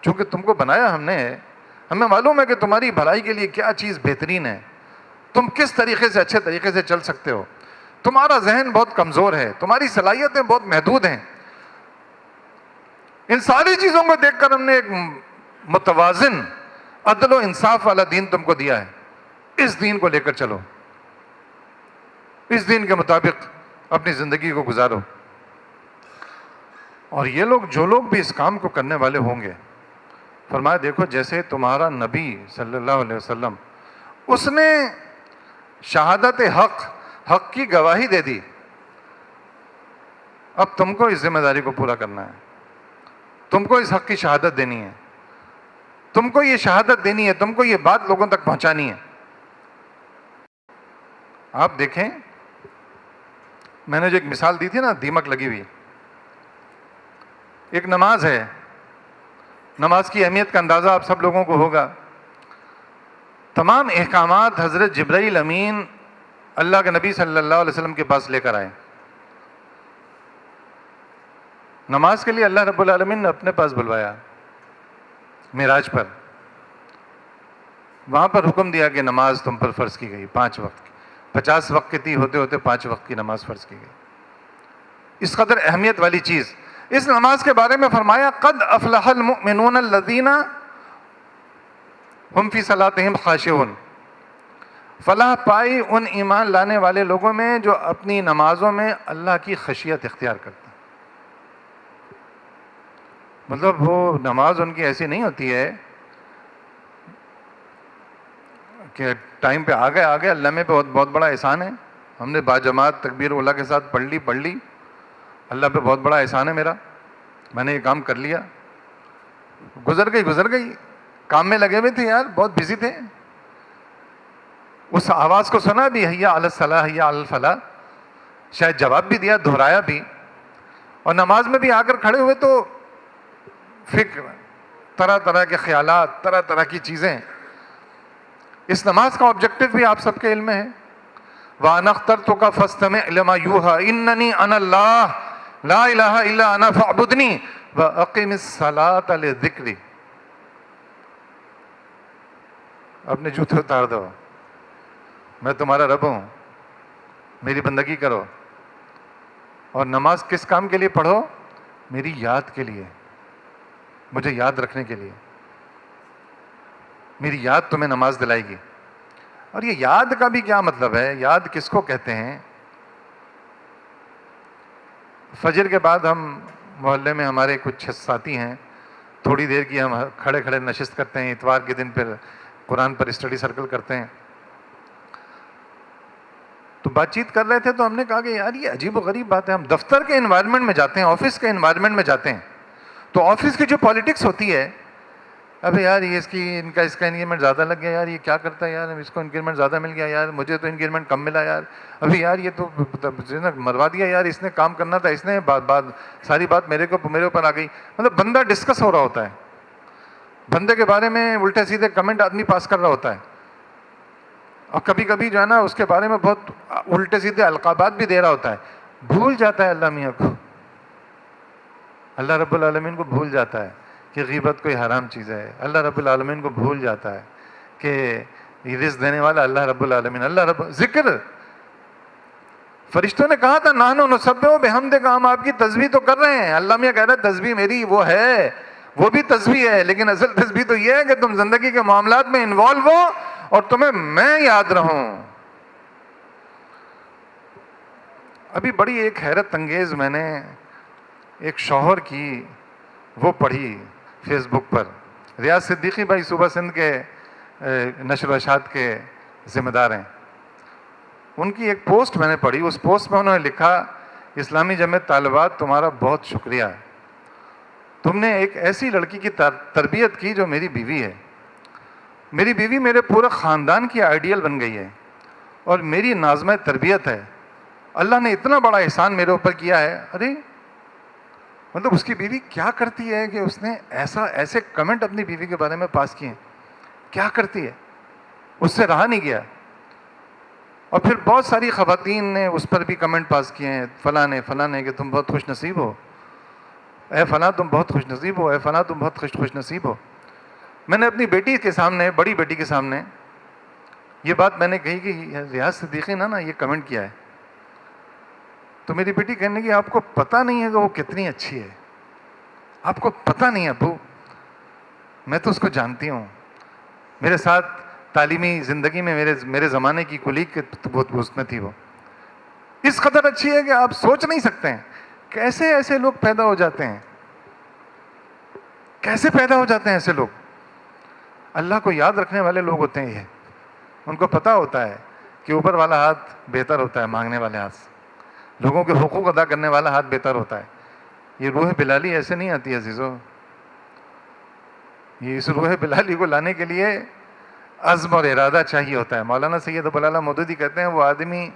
چونکہ تم کو بنایا ہم نے, ہمیں معلوم ہے کہ تمہاری بھلائی کے لیے کیا چیز بہترین ہے, تم کس طریقے سے اچھے طریقے سے چل سکتے ہو. تمہارا ذہن بہت کمزور ہے, تمہاری صلاحیتیں بہت محدود ہیں. ان ساری چیزوں کو دیکھ کر ہم نے ایک متوازن, عدل و انصاف والا دین تم کو دیا ہے. اس دین کو لے کر چلو, اس دین کے مطابق اپنی زندگی کو گزارو. اور یہ لوگ, جو لوگ بھی اس کام کو کرنے والے ہوں گے, فرمایا دیکھو جیسے تمہارا نبی صلی اللہ علیہ وسلم, اس نے شہادت حق کی گواہی دے دی, اب تم کو اس ذمہ داری کو پورا کرنا ہے, تم کو اس حق کی شہادت دینی ہے, تم کو یہ شہادت دینی ہے, تم کو یہ بات لوگوں تک پہنچانی ہے. آپ دیکھیں, میں نے جو ایک مثال دی تھی نا, دیمک لگی ہوئی, ایک نماز ہے, نماز کی اہمیت کا اندازہ آپ سب لوگوں کو ہوگا. تمام احکامات حضرت جبرائیل امین اللہ کے نبی صلی اللہ علیہ وسلم کے پاس لے کر آئے. نماز کے لیے اللہ رب العالمین نے اپنے پاس بلوایا معراج پر. وہاں پر حکم دیا کہ نماز تم پر فرض کی گئی 5 وقت کی, 50 وقت کی ہوتے ہوتے 5 وقت کی نماز فرض کی گئی. اس قدر اہمیت والی چیز. اس نماز کے بارے میں فرمایا قد افلح المؤمنون الذین ہم فی صلاتہم خاشعون. فلاح پائی ان ایمان لانے والے لوگوں میں جو اپنی نمازوں میں اللہ کی خشیت اختیار کرتے ہیں. مطلب وہ نماز ان کی ایسی نہیں ہوتی ہے کہ ٹائم پہ آ گئے, اللہ میں بہت بڑا احسان ہے, ہم نے باجماعت تکبیر اولیٰ کے ساتھ پڑھ لی, اللہ پہ بہت بڑا احسان ہے میرا, میں نے یہ کام کر لیا, گزر گئی, کام میں لگے ہوئے تھے یار, بہت بزی تھے. اس آواز کو سنا بھی, حی علی الصلاح حی علی الفلاح, شاید جواب بھی دیا, دہرایا بھی, اور نماز میں بھی آ کر کھڑے ہوئے تو فکر, طرح کے خیالات, طرح کی چیزیں. اس نماز کا آبجیکٹو بھی آپ سب کے علم میں ہے. وَأَنَا اخْتَرْتُكَ فَاسْتَمِعْ لِمَا يُوحَىٰ إِنَّنِي أَنَا اللَّهُ لَا إِلَٰهَ إِلَّا أَنَا فَاعْبُدْنِي وَأَقِمِ الصَّلَاةَ لِذِكْرِي. اپنے جوتے اتار دو, میں تمہارا رب ہوں, میری بندگی کرو. اور نماز کس کام کے لیے پڑھو؟ میری یاد کے لیے, مجھے یاد رکھنے کے لیے. میری یاد تمہیں نماز دلائے گی. اور یہ یاد کا بھی کیا مطلب ہے, یاد کس کو کہتے ہیں؟ فجر کے بعد ہم محلے میں ہمارے کچھ ساتھی ہیں، تھوڑی دیر کی ہم کھڑے کھڑے نشست کرتے ہیں، اتوار کے دن پھر قرآن پر اسٹڈی سرکل کرتے ہیں. تو بات چیت کر رہے تھے تو ہم نے کہا کہ یار یہ عجیب و غریب بات ہے، ہم دفتر کے انوائرمنٹ میں جاتے ہیں، آفس کے انوائرمنٹ میں جاتے ہیں، تو آفس کی جو پالیٹکس ہوتی ہے، ابھی یار یہ ان کا انکریمنٹ زیادہ لگ گیا، یار یہ کیا کرتا ہے، یار اس کو انکریمنٹ زیادہ مل گیا، یار مجھے تو انکریمنٹ کم ملا، یار ابھی یار یہ تو مروا دیا، یار اس نے کام کرنا تھا، اس نے ساری بات میرے اوپر آ گئی. مطلب بندہ ڈسکس ہو رہا ہوتا ہے، بندے کے بارے میں الٹے سیدھے کمنٹ آدمی پاس کر رہا ہوتا ہے، اور کبھی کبھی جو ہے نا اس کے بارے میں بہت الٹے سیدھے القابات بھی دے رہا ہوتا ہے. بھول جاتا ہے اللہ میاں کو، اللہ رب العالمین کو بھول جاتا ہے کہ غیبت کوئی حرام چیز ہے. اللہ رب العالمین کو بھول جاتا ہے کہ یہ رزق دینے والا اللہ رب العالمین. ذکر فرشتوں نے کہا تھا نحن نسبح بحمدک، ہم آپ کی تسبیح تو کر رہے ہیں. اللہ میاں کہہ رہا ہے تسبیح میری وہ ہے، وہ بھی تسبیح ہے، لیکن اصل تسبیح تو یہ ہے کہ تم زندگی کے معاملات میں انوالو ہو اور تمہیں میں یاد رہوں. ابھی بڑی ایک حیرت انگیز میں نے ایک شوہر کی وہ پڑھی فیس بک پر. ریاض صدیقی بھائی صوبہ سندھ کے نشر و اشاعت کے ذمہ دار ہیں. ان کی ایک پوسٹ میں نے پڑھی. اس پوسٹ میں انہوں نے لکھا اسلامی جمعیت طالبات تمہارا بہت شکریہ، تم نے ایک ایسی لڑکی کی تربیت کی جو میری بیوی ہے. میری بیوی میرے پورے خاندان کی آئیڈیل بن گئی ہے اور میری ناظمہ تربیت ہے. اللہ نے اتنا بڑا احسان میرے اوپر کیا ہے. ارے مطلب اس کی بیوی کیا کرتی ہے کہ اس نے ایسے کمنٹ اپنی بیوی کے بارے میں پاس کیے ہیں؟ کیا کرتی ہے؟ اس سے رہا نہیں گیا. اور پھر بہت ساری خواتین نے اس پر بھی کمنٹ پاس کیے ہیں، فلاں نے کہ تم بہت خوش نصیب ہو، اے فلاں تم بہت خوش نصیب ہو، اے فلاں تم بہت خوش نصیب ہو. میں نے اپنی بیٹی کے سامنے، بڑی بیٹی کے سامنے یہ بات میں نے کہی کہ ریاض صدیقی نا یہ کمنٹ کیا ہے. تو میری بیٹی کہنے کی آپ کو پتہ نہیں ہے کہ وہ کتنی اچھی ہے، آپ کو پتہ نہیں ہے ابو، میں تو اس کو جانتی ہوں، میرے ساتھ تعلیمی زندگی میں میرے زمانے کی کولیگ اس میں تھی، وہ اس قدر اچھی ہے کہ آپ سوچ نہیں سکتے ہیں کیسے ایسے لوگ پیدا ہو جاتے ہیں، کیسے پیدا ہو جاتے ہیں ایسے لوگ. اللہ کو یاد رکھنے والے لوگ ہوتے ہیں یہ، ان کو پتہ ہوتا ہے کہ اوپر والا ہاتھ بہتر ہوتا ہے مانگنے والے ہاتھ سے، لوگوں کے حقوق ادا کرنے والا ہاتھ بہتر ہوتا ہے. یہ روح بلالی ایسے نہیں آتی عزیزو، یہ اس روح بلالی کو لانے کے لیے عزم اور ارادہ چاہیے ہوتا ہے. مولانا سید ابو العلا مودودی کہتے ہیں وہ آدمی،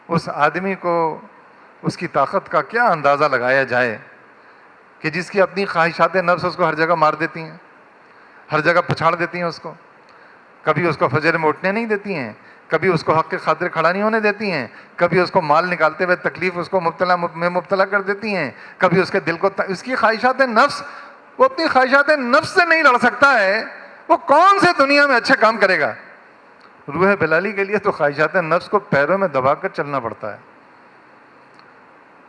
اس آدمی کو اس کی طاقت کا کیا اندازہ لگایا جائے کہ جس کی اپنی خواہشات نفس اس کو ہر جگہ مار دیتی ہیں، ہر جگہ پچھاڑ دیتی ہیں اس کو. کبھی اس کو فجر میں اٹھنے نہیں دیتی ہیں، کبھی اس کو حق کے خاطر کھڑا نہیں ہونے دیتی ہیں، کبھی اس کو مال نکالتے ہوئے تکلیف اس کو مبتلا کر دیتی ہیں، کبھی اس کے دل کو اس کی خواہشات نفس، وہ اپنی خواہشات نفس سے نہیں لڑ سکتا ہے، وہ کون سے دنیا میں اچھے کام کرے گا. روح بلالی کے لیے تو خواہشات نفس کو پیروں میں دبا کر چلنا پڑتا ہے،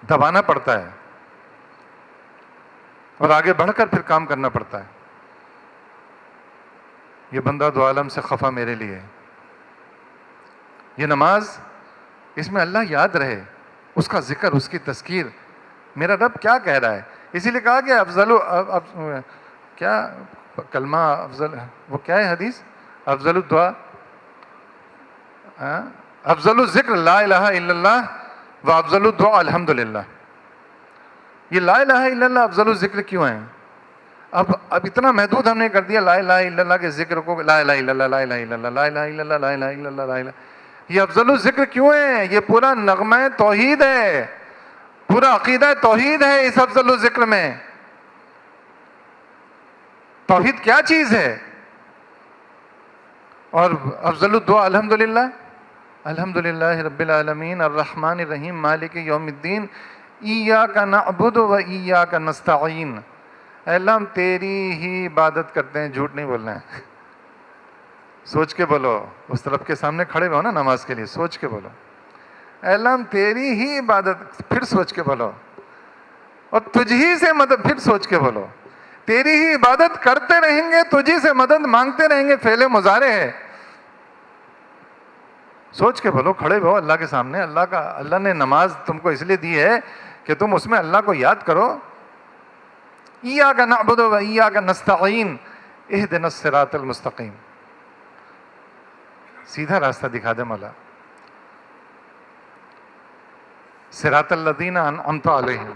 دبانا پڑتا ہے اور آگے بڑھ کر پھر کام کرنا پڑتا ہے. یہ بندہ دو عالم سے خفا میرے لیے، یہ نماز، اس میں اللہ یاد رہے، اس کا ذکر، اس کی تذکیر، میرا رب کیا کہہ رہا ہے. اسی لیے کہا کہ افضل کیا کلمہ افضل، وہ کیا ہے حدیث، افضل الدعا، افضل الذکر لا الہ الا اللہ و افضل الدعا الحمدللہ. یہ لا الہ الا اللہ افضل الذکر کیوں ہیں؟ اب اتنا محدود ہم نے کر دیا لا الہ الا اللہ کے ذکر کو، لا الہ الا اللہ، لا الہ الا اللہ، لا الہ الا اللہ، لا الہ الا اللہ، لا الہ. یہ افضل الذکر کیوں ہے؟ یہ پورا نغمہ توحید ہے، پورا عقیدہ توحید ہے اس افضل الذکر میں. توحید کیا چیز ہے؟ اور افضل الدعا الحمدللہ، الحمدللہ رب العالمین الرحمن الرحیم مالک یوم الدین ایاک نعبد و ایاک نستعین. اے اللہ ہم تیری ہی عبادت کرتے ہیں، جھوٹ نہیں بولنا ہے، سوچ کے بولو. اس طرف کے سامنے کھڑے ہوئے ہو نا نماز کے لیے، سوچ کے بولو اے اللہ ہم تیری ہی عبادت، پھر سوچ کے بولو، اور تجھ ہی سے مدد، پھر سوچ کے بولو. تیری ہی عبادت کرتے رہیں گے، تجھی سے مدد مانگتے رہیں گے، فعل مضارع ہے. سوچ کے بولو، کھڑے ہو اللہ کے سامنے. اللہ نے نماز تم کو اس لیے دی ہے کہ تم اس میں اللہ کو یاد کرو. ایاک نعبد و ایاک نستعین اہدنا الصراط المستقیم. سیدھا راستہ دکھا دے مولا. صراط الذین انعمت علیہم.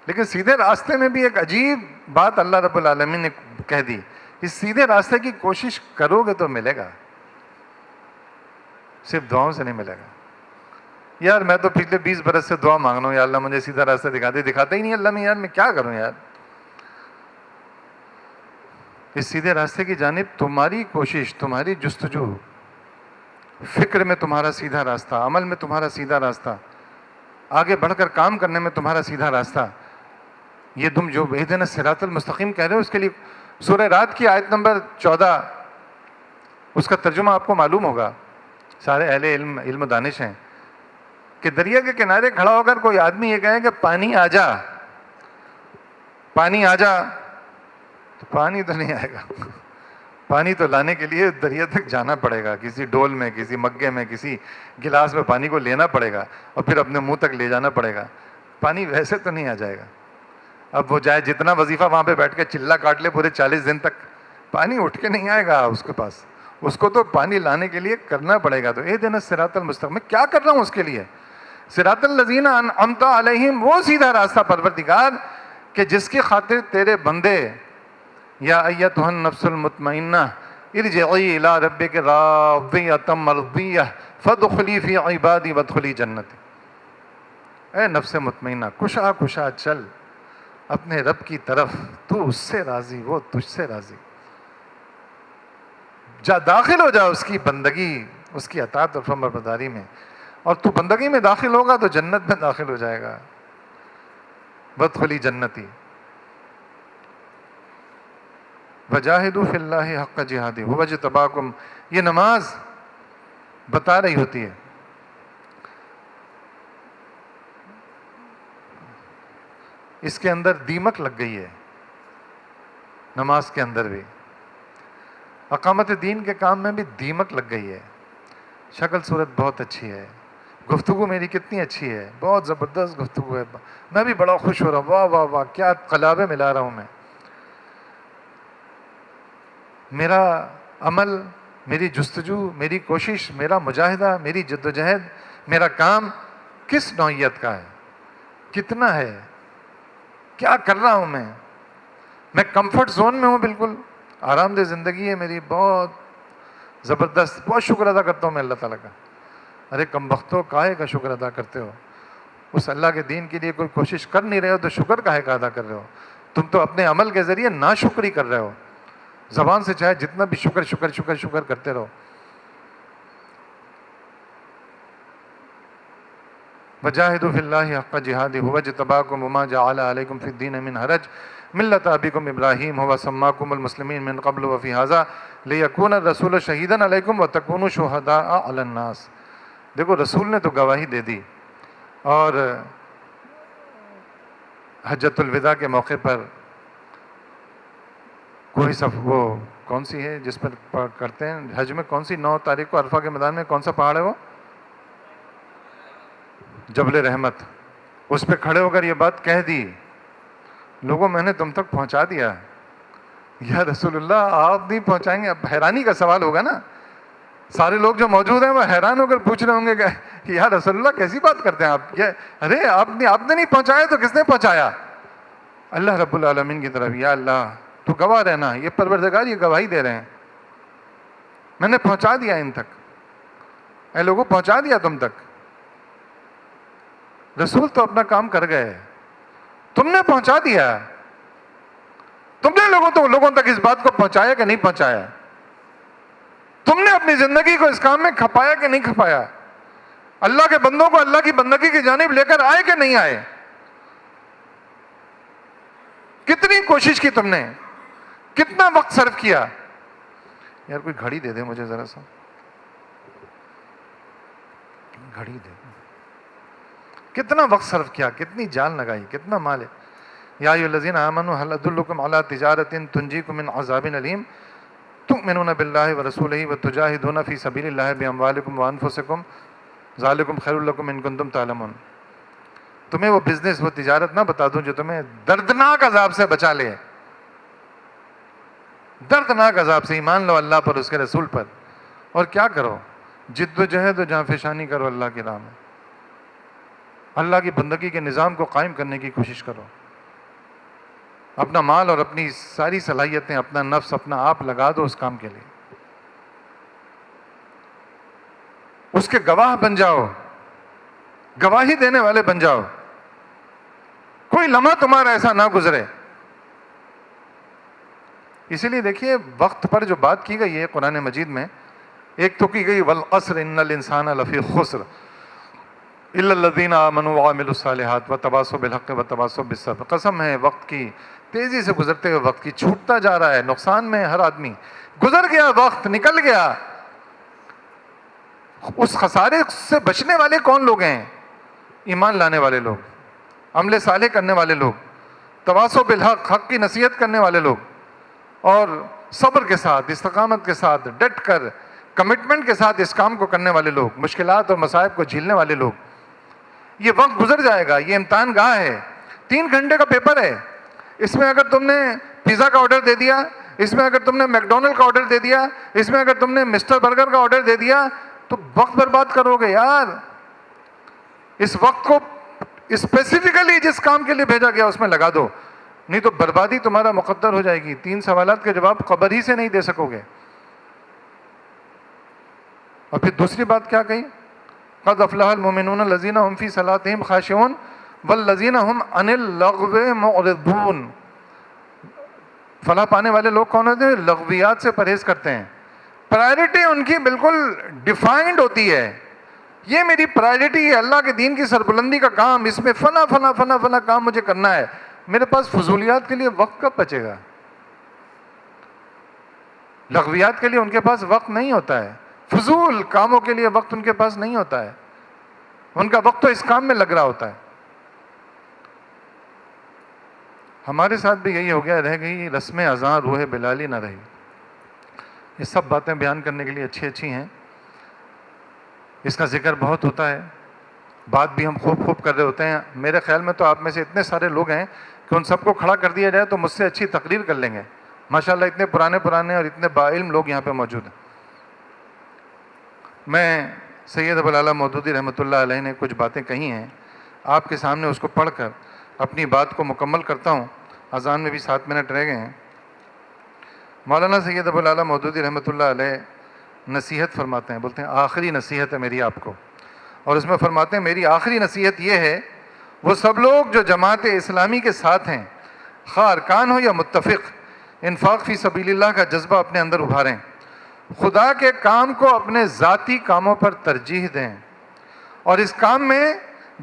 لیکن سیدھے راستے میں بھی ایک عجیب بات اللہ رب العالمین نے کہہ دی. اس سیدھے راستے کی کوشش کرو گے تو ملے گا, صرف دعاؤں سے نہیں ملے گا. یار میں تو پچھلے 20 برس سے دعا مانگ رہا ہوں, یا اللہ مجھے سیدھا راستہ دکھا دے, دکھاتا ہی نہیں اللہ. میں یار میں کیا کروں یار. اس سیدھے راستے کی جانب تمہاری کوشش, تمہاری جستجو, فکر میں تمہارا سیدھا راستہ, عمل میں تمہارا سیدھا راستہ, آگے بڑھ کر کام کرنے میں تمہارا سیدھا راستہ, یہ تم جو اہدنا الصراط المستقیم کہہ رہے ہو, اس کے لیے سورہ رات کی آیت نمبر 14, اس کا ترجمہ آپ کو معلوم ہوگا, سارے اہل علم و دانش ہیں, کہ دریا کے کنارے کھڑا ہو کر کوئی آدمی یہ کہے کہ پانی آ جا, پانی آ جا, تو پانی تو نہیں آئے گا. پانی تو لانے کے لیے دریا تک جانا پڑے گا, کسی ڈول میں, کسی مگے میں, کسی گلاس میں پانی کو لینا پڑے گا اور پھر اپنے منہ تک لے جانا پڑے گا. پانی ویسے تو نہیں آ جائے گا. اب وہ جائے جتنا وظیفہ وہاں پہ بیٹھ کے چلہ کاٹ لے پورے 40 دن تک, پانی اٹھ کے نہیں آئے گا اس کے پاس. اس کو تو پانی لانے کے لیے کرنا پڑے گا. تو اہدنا الصراط المستقیم, میں کیا کر رہا ہوں اس کے لیے؟ صراط الذین انعمت علیہم, وہ سیدھا راستہ پروردگار کہ جس کی خاطر تیرے بندے, یا ایتھا النفس المطمئنہ ارجعی الی ربک راضیۃ مرضیہ فادخلی فی عبادی وادخلی جنتی. اے نفس مطمئنہ, کشا کشا چل اپنے رب کی طرف, تو اس سے راضی, وہ تجھ سے راضی. جا داخل ہو جا اس کی بندگی, اس کی اطاعت اور فرمانبرداری میں, اور تو بندگی میں داخل ہوگا تو جنت میں داخل ہو جائے گا. وادخلی جنتی. وجاہدوا فی اللہ حق جہادہ هو اجتباکم. یہ نماز بتا رہی ہوتی ہے اس کے اندر دیمک لگ گئی ہے, نماز کے اندر بھی, اقامت دین کے کام میں بھی دیمک لگ گئی ہے. شکل صورت بہت اچھی ہے, گفتگو میری کتنی اچھی ہے, بہت زبردست گفتگو ہے, میں بھی بڑا خوش ہو رہا ہوں, واہ واہ واہ کیا قلابے ملا رہا ہوں میں. میرا عمل, میری جستجو, میری کوشش, میرا مجاہدہ, میری جدوجہد, میرا کام کس نوعیت کا ہے, کتنا ہے, کیا کر رہا ہوں میں کمفرٹ زون میں ہوں, بالکل آرام دہ زندگی ہے میری, بہت زبردست. بہت شکر ادا کرتا ہوں میں اللہ تعالیٰ کا. ارے کم بختو, کاہے کا شکر ادا کرتے ہو؟ اس اللہ کے دین کے لیے کوئی کوشش کر نہیں رہے ہو تو شکر کاہے کا ادا کر رہے ہو؟ تم تو اپنے عمل کے ذریعے ناشکری کر رہے ہو. زبان سے چاہے جتنا بھی شکر شکر شکر شکر کرتے رہو. وجاہدوا فی اللہ حق جہادہ هو اجتباکم وما جعل علیکم فی الدین من حرج ملۃ ابیکم ابراہیم هو سماکم المسلمین من قبل وفی ھذا لیکون الرسول شہیدا علیکم وتکونوا شہداء علی الناس. دیکھو رسول نے تو گواہی دے دی, اور حجۃ الوداع کے موقع پر کوئی وہ کون سی ہے جس پر کرتے ہیں حج میں, کون سی 9 تاریخ کو عرفہ کے میدان میں کون سا پہاڑ ہے وہ؟ جبل رحمت. اس پہ کھڑے ہو کر یہ بات کہہ دی, لوگوں میں نے تم تک پہنچا دیا. یا رسول اللہ آپ نہیں پہنچائیں گے؟ اب حیرانی کا سوال ہوگا نا, سارے لوگ جو موجود ہیں وہ حیران ہو کر پوچھ رہے ہوں گے کہ یا رسول اللہ کیسی بات کرتے ہیں آپ, ارے آپ نے نہیں پہنچایا تو کس نے پہنچایا؟ اللہ رب العالمین کی طرف, یا اللہ تو گواہ رہنا, یہ پروردگار یہ گواہی دے رہے ہیں, میں نے پہنچا دیا ان تک. اے لوگوں پہنچا دیا تم تک. رسول تو اپنا کام کر گئے, تم نے پہنچا دیا. تم نے لوگوں تک اس بات کو پہنچایا کہ نہیں پہنچایا؟ تم نے اپنی زندگی کو اس کام میں کھپایا کہ نہیں کھپایا؟ اللہ کے بندوں کو اللہ کی بندگی کی جانب لے کر آئے کہ نہیں آئے؟ کتنی کوشش کی تم نے, کتنا وقت صرف کیا؟ یار کوئی گھڑی دے دے مجھے ذرا سا, گھڑی دے. کتنا وقت صرف کیا, کتنی جان لگائی, کتنا مال ہے. یا ایھا الذین آمنوا هل ادلکم علی تجارۃ تنجیکم من عذاب علیم تؤمنون باللہ ورسولہ وتجاہدون فی سبیل اللہ باموالکم وانفسکم ذالکم خیر لکم ان کنتم تعلمون. تمہیں وہ بزنس وہ تجارت نہ بتا دوں جو تمہیں دردناک عذاب سے بچا لے. دردناک عذاب سے. ایمان لو اللہ پر, اس کے رسول پر, اور کیا کرو, جد و جہد و جہاں فشانی کرو اللہ کی راہ میں. اللہ کی بندگی کے نظام کو قائم کرنے کی کوشش کرو. اپنا مال اور اپنی ساری صلاحیتیں, اپنا نفس, اپنا آپ لگا دو اس کام کے لیے. اس کے گواہ بن جاؤ, گواہی دینے والے بن جاؤ. کوئی لمحہ تمہارا ایسا نہ گزرے. اسی لیے دیکھیے وقت پر جو بات کی گئی ہے قرآن مجید میں, ایک تو کی گئی والعصر ان الانسان لفی خسر الا الذین آمنوا وعملوا الصالحات وتواصوا بالحق وتواصوا بالصبر. قسم ہے وقت کی, تیزی سے گزرتے ہوئے وقت کی, چھوٹتا جا رہا ہے, نقصان میں ہر آدمی. گزر گیا وقت, نکل گیا. اس خسارے سے بچنے والے کون لوگ ہیں؟ ایمان لانے والے لوگ, عمل صالح کرنے والے لوگ, تواصوا بالحق, حق کی نصیحت کرنے والے لوگ, اور صبر کے ساتھ, استقامت کے ساتھ, ڈٹ کر, کمٹمنٹ کے ساتھ اس کام کو کرنے والے لوگ, مشکلات اور مصائب کو جھیلنے والے لوگ. یہ وقت گزر جائے گا. یہ امتحان گاہ ہے, 3 گھنٹے کا پیپر ہے. اس میں اگر تم نے پیزا کا آرڈر دے دیا, اس میں اگر تم نے میکڈونلڈ کا آرڈر دے دیا, اس میں اگر تم نے مسٹر برگر کا آرڈر دے دیا, تو وقت برباد کرو گے یار. اس وقت کو اسپیسیفکلی جس کام کے لیے بھیجا گیا اس میں لگا دو, نہیں تو بربادی تمہارا مقدر ہو جائے گی. 3 سوالات کے جواب قبر ہی سے نہیں دے سکو گے. اور پھر دوسری بات کیا کہی؟ قد افلح المؤمنون الذین هم فی صلاتهم خاشعون والذین هم عن اللغو معرضون. فلاح پانے والے لوگ کون ہوتے ہیں؟ لغویات سے پرہیز کرتے ہیں. پرائرٹی ان کی بالکل ڈیفائنڈ ہوتی ہے. یہ میری پرائرٹی ہے, اللہ کے دین کی سربلندی کا کام, اس میں فنا فنا فنا فنا کام مجھے کرنا ہے. میرے پاس فضولیات کے لیے وقت کب بچے گا؟ لغویات کے لیے ان کے پاس وقت نہیں ہوتا ہے. فضول کاموں کے لیے وقت ان کے پاس نہیں ہوتا ہے. ان کا وقت تو اس کام میں لگ رہا ہوتا ہے. ہمارے ساتھ بھی یہی ہو گیا, رہ گئی رسم اذاں روح بلالی نہ رہی. یہ سب باتیں بیان کرنے کے لیے اچھی ہیں, اس کا ذکر بہت ہوتا ہے, بات بھی ہم خوب کر رہے ہوتے ہیں. میرے خیال میں تو آپ میں سے اتنے سارے لوگ ہیں کہ ان سب کو کھڑا کر دیا جائے تو مجھ سے اچھی تقریر کر لیں گے. ماشاءاللہ اتنے پرانے اور اتنے باعلم لوگ یہاں پہ موجود ہیں. میں سید ابوالعلا مودودی رحمۃ اللہ علیہ نے کچھ باتیں کہی ہیں, آپ کے سامنے اس کو پڑھ کر اپنی بات کو مکمل کرتا ہوں. اذان میں بھی 7 منٹ رہ گئے ہیں. مولانا سید ابوالعلا مودودی رحمۃ اللہ علیہ نصیحت فرماتے ہیں, بولتے ہیں آخری نصیحت ہے میری آپ کو. اور اس میں فرماتے ہیں میری آخری نصیحت یہ ہے, وہ سب لوگ جو جماعت اسلامی کے ساتھ ہیں, خواہ ارکان ہو یا متفق, انفاق فی سبیل اللہ کا جذبہ اپنے اندر ابھاریں. خدا کے کام کو اپنے ذاتی کاموں پر ترجیح دیں, اور اس کام میں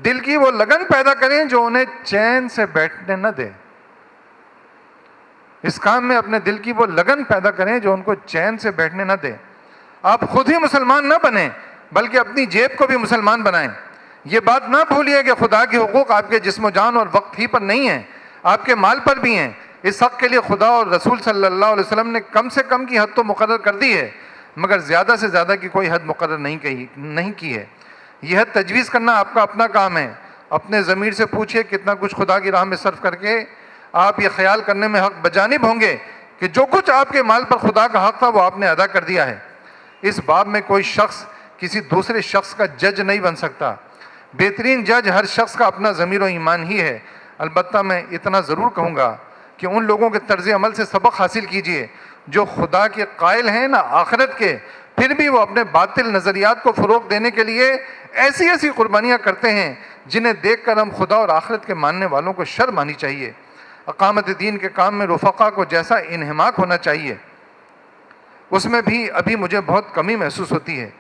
دل کی وہ لگن پیدا کریں جو انہیں چین سے بیٹھنے نہ دے. اس کام میں اپنے دل کی وہ لگن پیدا کریں جو ان کو چین سے بیٹھنے نہ دے. آپ خود ہی مسلمان نہ بنیں بلکہ اپنی جیب کو بھی مسلمان بنائیں. یہ بات نہ بھولیے کہ خدا کے حقوق آپ کے جسم و جان اور وقت ہی پر نہیں ہیں, آپ کے مال پر بھی ہیں. اس حق کے لیے خدا اور رسول صلی اللہ علیہ وسلم نے کم سے کم کی حد تو مقرر کر دی ہے, مگر زیادہ سے زیادہ کی کوئی حد مقرر نہیں کی ہے. یہ حد تجویز کرنا آپ کا اپنا کام ہے. اپنے ضمیر سے پوچھئے کتنا کچھ خدا کی راہ میں صرف کر کے آپ یہ خیال کرنے میں حق بجانب ہوں گے کہ جو کچھ آپ کے مال پر خدا کا حق تھا وہ آپ نے ادا کر دیا ہے. اس باب میں کوئی شخص کسی دوسرے شخص کا جج نہیں بن سکتا. بہترین جج ہر شخص کا اپنا ضمیر و ایمان ہی ہے. البتہ میں اتنا ضرور کہوں گا کہ ان لوگوں کے طرز عمل سے سبق حاصل کیجئے جو خدا کے قائل ہیں نہ آخرت کے, پھر بھی وہ اپنے باطل نظریات کو فروغ دینے کے لیے ایسی قربانیاں کرتے ہیں جنہیں دیکھ کر ہم خدا اور آخرت کے ماننے والوں کو شرم آنی چاہیے. اقامت دین کے کام میں رفقا کو جیسا انہماک ہونا چاہیے اس میں بھی ابھی مجھے بہت کمی محسوس ہوتی ہے.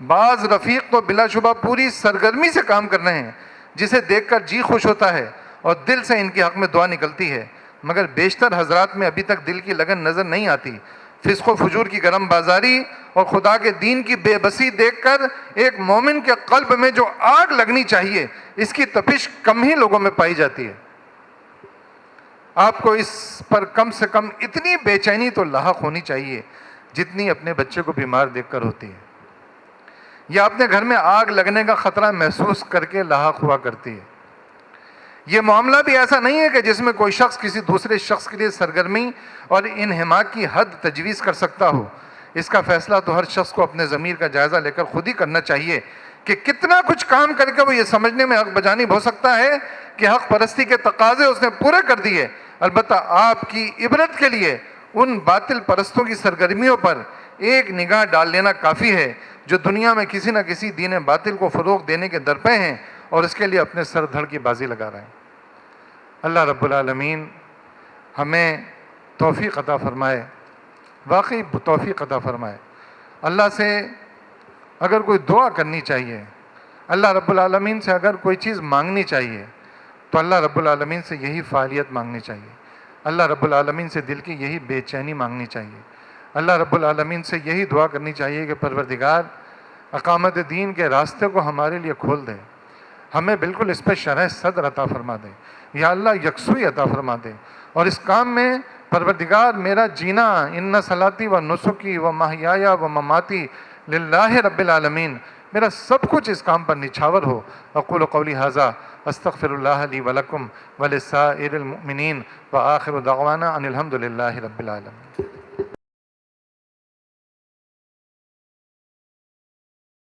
بعض رفیق تو بلا شبہ پوری سرگرمی سے کام کر رہے ہیں جسے دیکھ کر جی خوش ہوتا ہے اور دل سے ان کے حق میں دعا نکلتی ہے, مگر بیشتر حضرات میں ابھی تک دل کی لگن نظر نہیں آتی. فسق و فجور کی گرم بازاری اور خدا کے دین کی بے بسی دیکھ کر ایک مومن کے قلب میں جو آگ لگنی چاہیے اس کی تپش کم ہی لوگوں میں پائی جاتی ہے. آپ کو اس پر کم سے کم اتنی بے چینی تو لاحق ہونی چاہیے جتنی اپنے بچے کو بیمار دیکھ کر ہوتی ہے, یا اپنے گھر میں آگ لگنے کا خطرہ محسوس کر کے لاحق ہوا کرتی ہے. یہ معاملہ بھی ایسا نہیں ہے کہ جس میں کوئی شخص کسی دوسرے شخص کے لیے سرگرمی اور انہماک کی حد تجویز کر سکتا ہو۔ اس کا فیصلہ تو ہر شخص کو اپنے ضمیر کا جائزہ لے کر خود ہی کرنا چاہیے کہ کتنا کچھ کام کر کے وہ یہ سمجھنے میں حق بجانب ہو سکتا ہے کہ حق پرستی کے تقاضے اس نے پورے کر دیے۔ البتہ آپ کی عبرت کے لیے ان باطل پرستوں کی سرگرمیوں پر ایک نگاہ ڈال لینا کافی ہے جو دنیا میں کسی نہ کسی دین باطل کو فروغ دینے کے درپے ہیں اور اس کے لیے اپنے سر دھڑ کی بازی لگا رہے ہیں۔ اللہ رب العالمین ہمیں توفیق عطا فرمائے، واقعی توفیق عطا فرمائے۔ اللہ سے اگر کوئی دعا کرنی چاہیے، اللہ رب العالمین سے اگر کوئی چیز مانگنی چاہیے تو اللہ رب العالمین سے یہی فعالیت مانگنی چاہیے، اللہ رب العالمین سے دل کی یہی بے چینی مانگنی چاہیے، اللہ رب العالمین سے یہی دعا کرنی چاہیے کہ پروردگار اقامت دین کے راستے کو ہمارے لیے کھول دے، ہمیں بالکل اس پہ شرح صدر عطا فرما دے، یا اللہ یکسوئی عطا فرما دے، اور اس کام میں پروردگار میرا جینا ان صلاتی و نسکی و محیایا و مماتی للہ رب العالمین، میرا سب کچھ اس کام پر نچھاور ہو۔ اقول قولی ھذا استغفر اللہ لی ولکم ولسائر المؤمنین وآخر دعوانا ان الحمد للہ رب العالمین۔